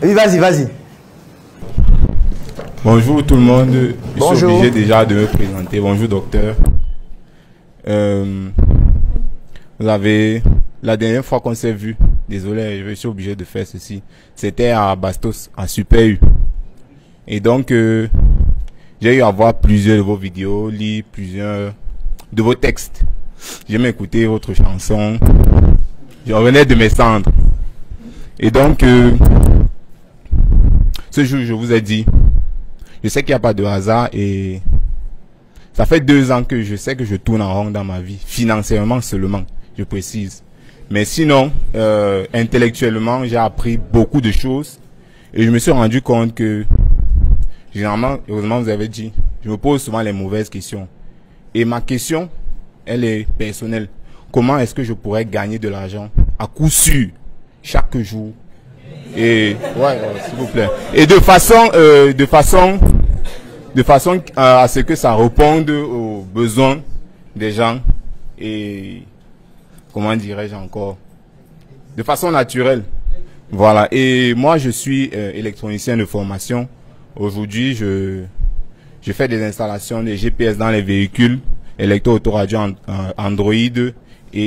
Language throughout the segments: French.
Oui, vas-y, vas-y. Bonjour tout le monde. Bonjour. Je suis obligé déjà de me présenter. Bonjour docteur. Vous avez... La dernière fois qu'on s'est vu, désolé, je suis obligé de faire ceci. C'était à Bastos, à Super U. Et donc, j'ai eu à voir plusieurs de vos vidéos, lire plusieurs de vos textes. J'ai même écouté votre chanson. Je revenais de mes cendres. Et donc, ce jour, je vous ai dit, je sais qu'il n'y a pas de hasard et ça fait 2 ans que je sais que je tourne en rond dans ma vie, financièrement seulement, je précise. Mais sinon, intellectuellement, j'ai appris beaucoup de choses et je me suis rendu compte que, généralement, heureusement vous avez dit, je me pose souvent les mauvaises questions. Et ma question, elle est personnelle. Comment est-ce que je pourrais gagner de l'argent à coup sûr, chaque jour? Et ouais, s'il vous plaît. Et de façon à ce que ça réponde aux besoins des gens et comment dirais-je encore, de façon naturelle. Voilà. Et moi, je suis électronicien de formation. Aujourd'hui, je fais des installations de GPS dans les véhicules, électro-autoradio Android et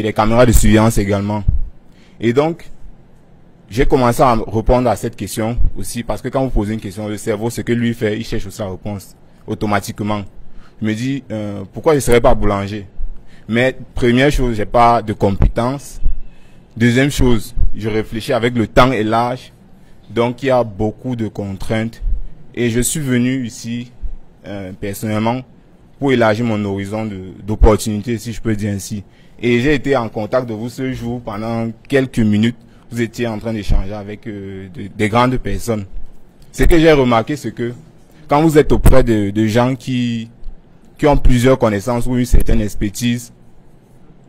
les caméras de surveillance également. Et donc, j'ai commencé à répondre à cette question aussi parce que quand vous posez une question, le cerveau, ce que lui fait, il cherche aussi la réponse automatiquement. Je me dis, pourquoi je ne serais pas boulanger? Mais première chose, j'ai pas de compétences. Deuxième chose, je réfléchis avec le temps et l'âge. Donc, il y a beaucoup de contraintes. Et je suis venu ici, personnellement, pour élargir mon horizon d'opportunités, si je peux dire ainsi. Et j'ai été en contact de vous ce jour pendant quelques minutes. Vous étiez en train d'échanger avec des grandes personnes. Ce que j'ai remarqué, c'est que quand vous êtes auprès de gens qui ont plusieurs connaissances ou une certaine expertise,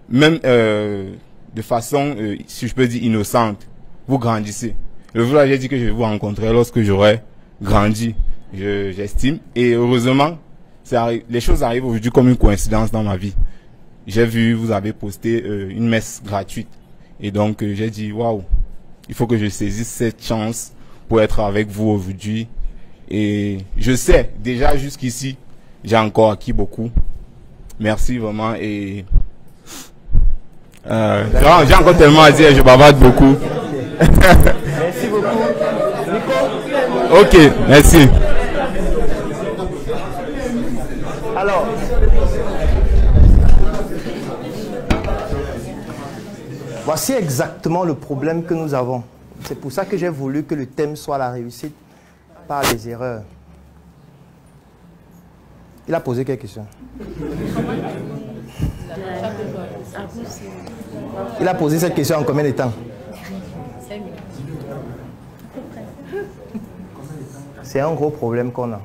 même de façon, si je peux dire, innocente, vous grandissez. Le jour là, j'ai dit que je vais vous rencontrer lorsque j'aurai grandi, j'estime. Et heureusement, les choses arrivent aujourd'hui comme une coïncidence dans ma vie. J'ai vu, vous avez posté une messe gratuite. Et donc, j'ai dit, waouh, il faut que je saisisse cette chance pour être avec vous aujourd'hui. Et je sais, déjà jusqu'ici, j'ai encore acquis beaucoup. Merci vraiment. Et j'ai encore tellement à dire, je bavarde beaucoup. Merci beaucoup. Nico? Ok, merci. Alors, voici exactement le problème que nous avons. C'est pour ça que j'ai voulu que le thème soit la réussite par les erreurs. Il a posé quelle question? Il a posé cette question en combien de temps? C'est un gros problème qu'on a.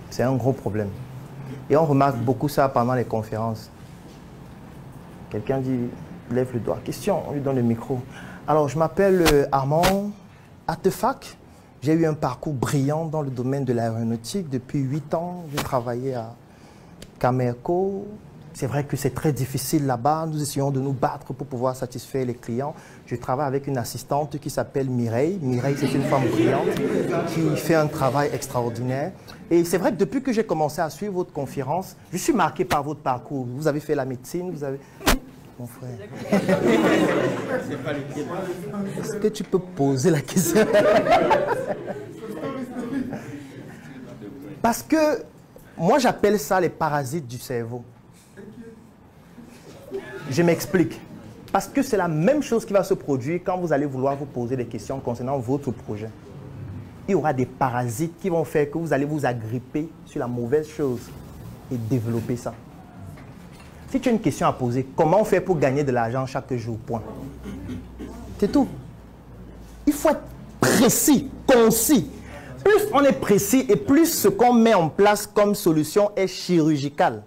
C'est un gros problème. Et on remarque beaucoup ça pendant les conférences. Quelqu'un dit, lève le doigt. Question, on lui donne le micro. Alors, je m'appelle Armand Atefak. J'ai eu un parcours brillant dans le domaine de l'aéronautique. Depuis 8 ans, j'ai travaillé à Camerco. C'est vrai que c'est très difficile là-bas. Nous essayons de nous battre pour pouvoir satisfaire les clients. Je travaille avec une assistante qui s'appelle Mireille. Mireille, c'est une femme brillante qui fait un travail extraordinaire. Et c'est vrai que depuis que j'ai commencé à suivre votre conférence, je suis marqué par votre parcours. Vous avez fait la médecine, vous avez... Mon frère. Est-ce que tu peux poser la question? Parce que moi, j'appelle ça les parasites du cerveau. Je m'explique. Parce que c'est la même chose qui va se produire quand vous allez vouloir vous poser des questions concernant votre projet. Il y aura des parasites qui vont faire que vous allez vous agripper sur la mauvaise chose et développer ça. Si tu as une question à poser, comment on fait pour gagner de l'argent chaque jour? Point. C'est tout. Il faut être précis, concis. Plus on est précis et plus ce qu'on met en place comme solution est chirurgical.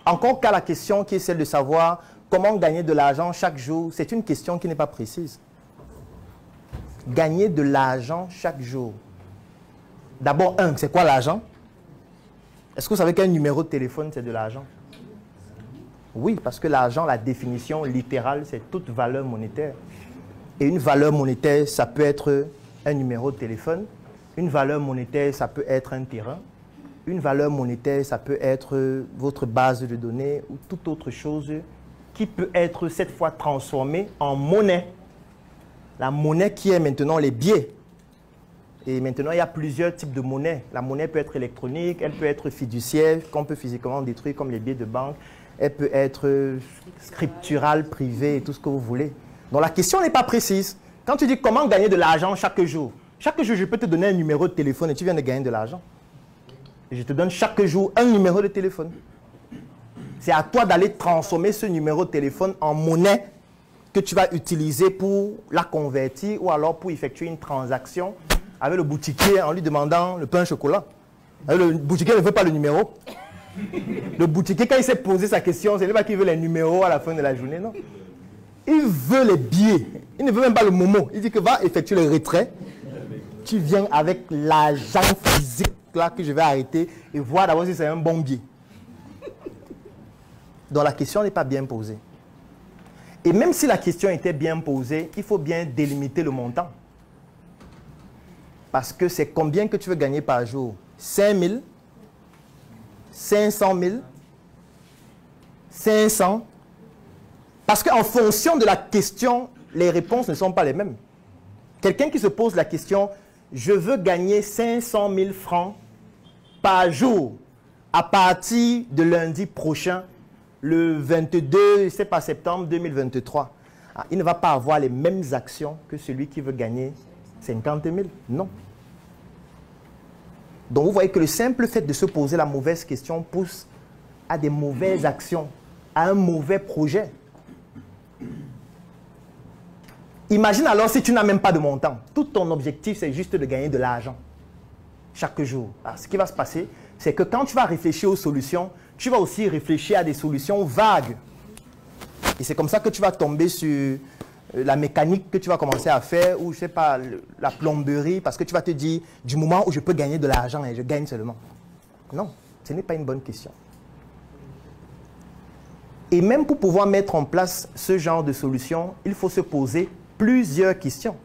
Encore qu'à la question qui est celle de savoir comment gagner de l'argent chaque jour, c'est une question qui n'est pas précise. Gagner de l'argent chaque jour. D'abord, c'est quoi l'argent? Est-ce que vous savez qu'un numéro de téléphone, c'est de l'argent? Oui, parce que l'argent, la définition littérale, c'est toute valeur monétaire. Et une valeur monétaire, ça peut être un numéro de téléphone. Une valeur monétaire, ça peut être un terrain. Une valeur monétaire, ça peut être votre base de données ou toute autre chose qui peut être cette fois transformée en monnaie. La monnaie qui est maintenant les billets. Et maintenant, il y a plusieurs types de monnaie. La monnaie peut être électronique, elle peut être fiduciaire, qu'on peut physiquement détruire comme les billets de banque. Elle peut être scripturale, privée et tout ce que vous voulez. Donc la question n'est pas précise. Quand tu dis comment gagner de l'argent chaque jour je peux te donner un numéro de téléphone et tu viens de gagner de l'argent. Je te donne chaque jour un numéro de téléphone. C'est à toi d'aller transformer ce numéro de téléphone en monnaie que tu vas utiliser pour la convertir ou alors pour effectuer une transaction avec le boutiquier en lui demandant le pain au chocolat. Le boutiquier ne veut pas le numéro. Le boutiquier, quand il s'est posé sa question, c'est pas qu'il veut les numéros à la fin de la journée, non. Il veut les billets. Il ne veut même pas le momo. Il dit que va effectuer le retrait. Tu viens avec l'argent physique là que je vais arrêter et voir d'abord si c'est un bon billet. Donc la question n'est pas bien posée. Et même si la question était bien posée, il faut bien délimiter le montant. Parce que c'est combien que tu veux gagner par jour? 5 000, 500 000, 500. Parce qu'en fonction de la question, les réponses ne sont pas les mêmes. Quelqu'un qui se pose la question, je veux gagner 500 000 francs par jour à partir de lundi prochain, le 22 septembre 2023. Ah, il ne va pas avoir les mêmes actions que celui qui veut gagner 50 000. Non. Donc vous voyez que le simple fait de se poser la mauvaise question pousse à des mauvaises actions, à un mauvais projet. Imagine alors si tu n'as même pas de montant. Tout ton objectif, c'est juste de gagner de l'argent chaque jour. Alors, ce qui va se passer, c'est que quand tu vas réfléchir aux solutions, tu vas aussi réfléchir à des solutions vagues. Et c'est comme ça que tu vas tomber sur la mécanique que tu vas commencer à faire, ou je sais pas, la plomberie, parce que tu vas te dire, du moment où je peux gagner de l'argent, et je gagne seulement. Non, ce n'est pas une bonne question. Et même pour pouvoir mettre en place ce genre de solution, il faut se poser plusieurs questions.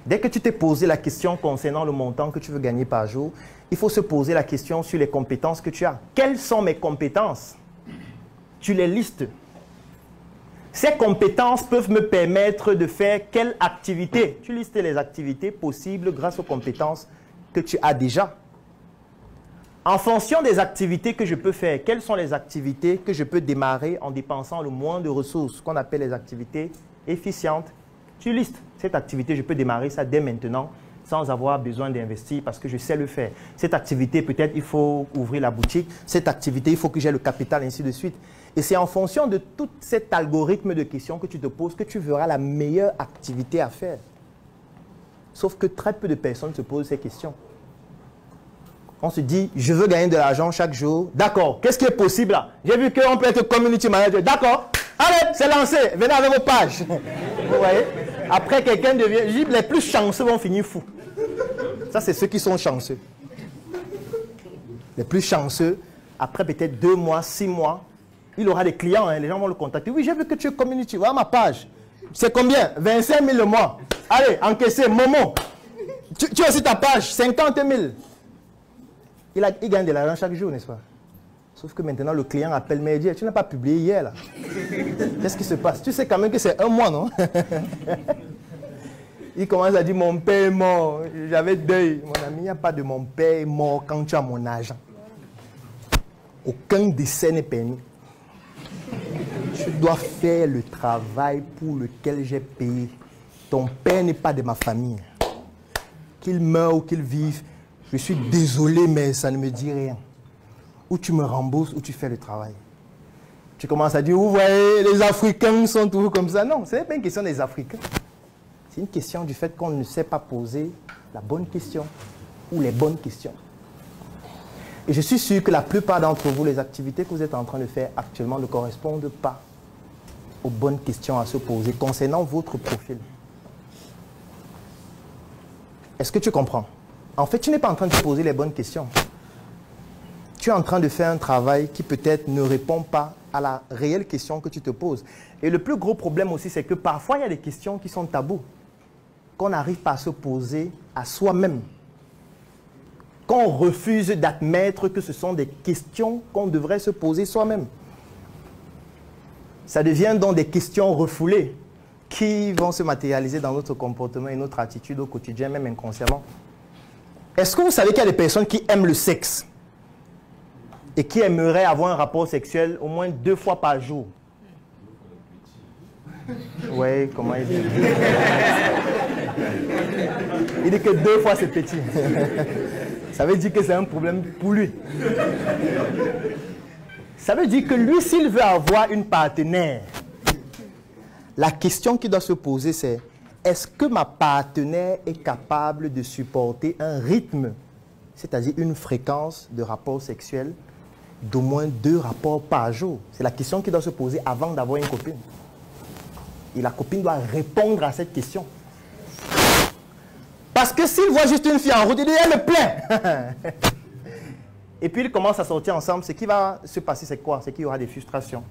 Dès que tu t'es posé la question concernant le montant que tu veux gagner par jour, il faut se poser la question sur les compétences que tu as. Quelles sont mes compétences? Tu les listes. Ces compétences peuvent me permettre de faire quelle activité? Tu listes les activités possibles grâce aux compétences que tu as déjà. En fonction des activités que je peux faire, quelles sont les activités que je peux démarrer en dépensant le moins de ressources, qu'on appelle les activités efficientes? Tu listes. Cette activité, je peux démarrer ça dès maintenant sans avoir besoin d'investir parce que je sais le faire. Cette activité, peut-être, il faut ouvrir la boutique. Cette activité, il faut que j'ai le capital, ainsi de suite. Et c'est en fonction de tout cet algorithme de questions que tu te poses que tu verras la meilleure activité à faire. Sauf que très peu de personnes se posent ces questions. On se dit, je veux gagner de l'argent chaque jour. D'accord, qu'est-ce qui est possible là? J'ai vu qu'on peut être community manager. D'accord, allez, c'est lancé. Venez avec vos pages. Vous voyez? Après, quelqu'un devient... Je dis, les plus chanceux vont finir fous. Ça, c'est ceux qui sont chanceux. Les plus chanceux, après peut-être 2 mois, 6 mois, il aura des clients, hein, les gens vont le contacter. Oui, j'ai vu que tu es community, voilà ma page. C'est combien? 25 000 le mois. Allez, encaissez, Momo. Tu as aussi ta page, 50 000. Il gagne de l'argent chaque jour, n'est-ce pas? Sauf que maintenant, le client appelle me et dit, tu n'as pas publié hier, là. Qu'est-ce qui se passe? Tu sais quand même que c'est 1 mois, non? Il commence à dire, mon père est mort. J'avais deuil. Mon ami, il n'y a pas de mon père est mort quand tu as mon argent. Aucun décès n'est permis. Tu dois faire le travail pour lequel j'ai payé. Ton père n'est pas de ma famille. Qu'il meure ou qu'il vive, je suis désolé, mais ça ne me dit rien. Ou tu me rembourses, ou tu fais le travail. Tu commences à dire, vous voyez, les Africains sont toujours comme ça. Non, ce n'est pas une question des Africains. C'est une question du fait qu'on ne sait pas poser la bonne question ou les bonnes questions. Et je suis sûr que la plupart d'entre vous, les activités que vous êtes en train de faire actuellement ne correspondent pas aux bonnes questions à se poser concernant votre profil. Est-ce que tu comprends? En fait, tu n'es pas en train de te poser les bonnes questions. Tu es en train de faire un travail qui peut-être ne répond pas à la réelle question que tu te poses. Et le plus gros problème aussi, c'est que parfois, il y a des questions qui sont tabous, qu'on n'arrive pas à se poser à soi-même. Qu'on refuse d'admettre que ce sont des questions qu'on devrait se poser soi-même. Ça devient donc des questions refoulées qui vont se matérialiser dans notre comportement et notre attitude au quotidien, même inconsciemment. Est-ce que vous savez qu'il y a des personnes qui aiment le sexe et qui aimeraient avoir un rapport sexuel au moins 2 fois par jour? Oui, comment il dit? Il dit que 2 fois c'est petit. Ça veut dire que c'est un problème pour lui. Ça veut dire que lui, s'il veut avoir une partenaire, la question qu'il doit se poser, c'est: est-ce que ma partenaire est capable de supporter un rythme, c'est-à-dire une fréquence de rapport sexuel d'au moins 2 rapports par jour? C'est la question qu'il doit se poser avant d'avoir une copine. Et la copine doit répondre à cette question. Parce que s'il voit juste une fille en route, il dit: elle me plaît. Et puis ils commencent à sortir ensemble. Ce qui va se passer, c'est quoi? C'est qu'il y aura des frustrations.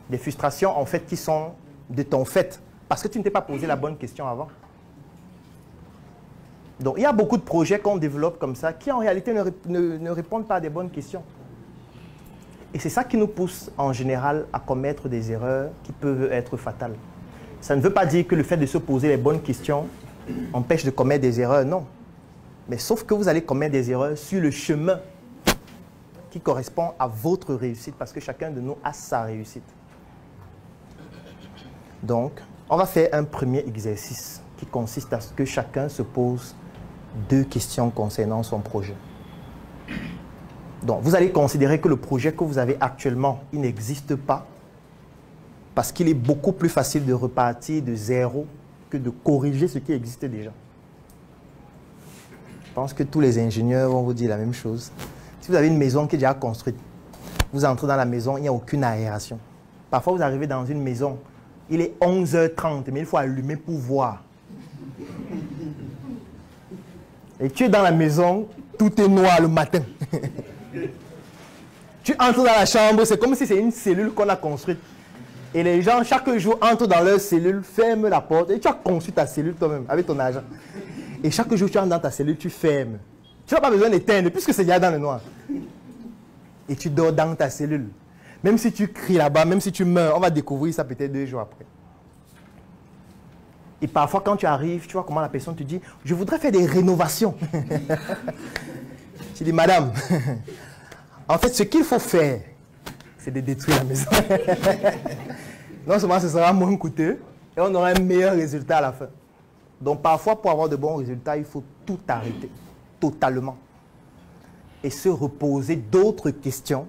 Des frustrations, en fait, qui sont de ton fait. Parce que tu ne t'es pas posé la bonne question avant. Donc, il y a beaucoup de projets qu'on développe comme ça, qui en réalité ne répondent pas à des bonnes questions. Et c'est ça qui nous pousse, en général, à commettre des erreurs qui peuvent être fatales. Ça ne veut pas dire que le fait de se poser les bonnes questions empêche de commettre des erreurs, non. Mais sauf que vous allez commettre des erreurs sur le chemin qui correspond à votre réussite, parce que chacun de nous a sa réussite. Donc, on va faire un premier exercice qui consiste à ce que chacun se pose 2 questions concernant son projet. Donc, vous allez considérer que le projet que vous avez actuellement, il n'existe pas, parce qu'il est beaucoup plus facile de repartir de zéro que de corriger ce qui existe déjà. Je pense que tous les ingénieurs vont vous dire la même chose. Si vous avez une maison qui est déjà construite, vous entrez dans la maison, il n'y a aucune aération. Parfois, vous arrivez dans une maison, il est 11h30, mais il faut allumer pour voir. Et tu es dans la maison, tout est noir le matin. Tu entres dans la chambre, c'est comme si c'est une cellule qu'on a construite. Et les gens, chaque jour, entrent dans leur cellule, ferment la porte, et tu as construit ta cellule toi-même, avec ton argent. Et chaque jour, tu entres dans ta cellule, tu fermes. Tu n'as pas besoin d'éteindre, puisque c'est déjà dans le noir. Et tu dors dans ta cellule. Même si tu cries là-bas, même si tu meurs, on va découvrir ça peut-être 2 jours après. Et parfois, quand tu arrives, tu vois comment la personne te dit: je voudrais faire des rénovations. Tu dis: madame, en fait, ce qu'il faut faire, c'est de détruire la maison. Non seulement ce sera moins coûteux, et on aura un meilleur résultat à la fin. Donc parfois, pour avoir de bons résultats, il faut tout arrêter, totalement. Et se reposer d'autres questions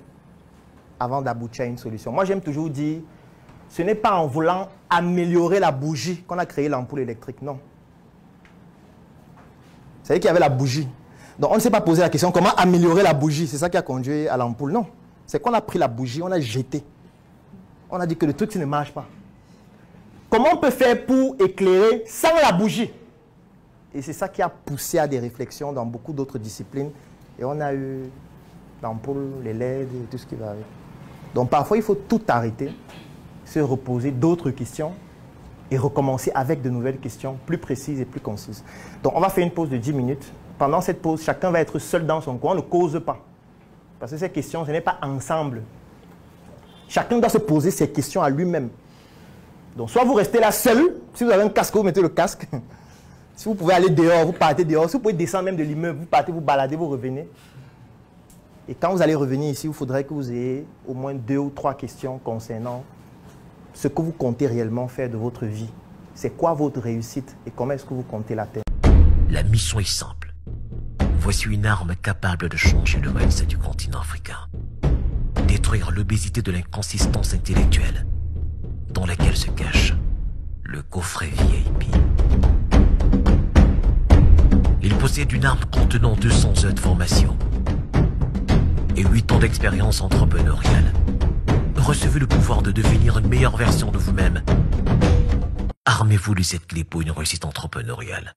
avant d'aboutir à une solution. Moi, j'aime toujours dire, ce n'est pas en voulant améliorer la bougie qu'on a créé l'ampoule électrique, non. Vous savez qu'il y avait la bougie. Donc on ne s'est pas posé la question comment améliorer la bougie, c'est ça qui a conduit à l'ampoule, non. C'est qu'on a pris la bougie, on a jeté. On a dit que le truc ne marche pas. Comment on peut faire pour éclairer sans la bougie? Et c'est ça qui a poussé à des réflexions dans beaucoup d'autres disciplines. Et on a eu l'ampoule, les LED, tout ce qui va avec. Donc parfois, il faut tout arrêter, se reposer d'autres questions et recommencer avec de nouvelles questions plus précises et plus concises. Donc on va faire une pause de 10 minutes. Pendant cette pause, chacun va être seul dans son coin, on ne cause pas. Parce que ces questions, ce n'est pas ensemble. Chacun doit se poser ses questions à lui-même. Donc soit vous restez là seul, si vous avez un casque, vous mettez le casque. Si vous pouvez aller dehors, vous partez dehors. Si vous pouvez descendre même de l'immeuble, vous partez, vous baladez, vous revenez. Et quand vous allez revenir ici, il faudrait que vous ayez au moins 2 ou 3 questions concernant ce que vous comptez réellement faire de votre vie. C'est quoi votre réussite et comment est-ce que vous comptez l'atteindre? La mission est simple. Voici une arme capable de changer le mindset du continent africain. Détruire l'obésité de l'inconsistance intellectuelle dans laquelle se cache le coffret VIP. Il possède une arme contenant 200 heures de formation et 8 ans d'expérience entrepreneuriale. Recevez le pouvoir de devenir une meilleure version de vous-même. Armez-vous de cette clé pour une réussite entrepreneuriale.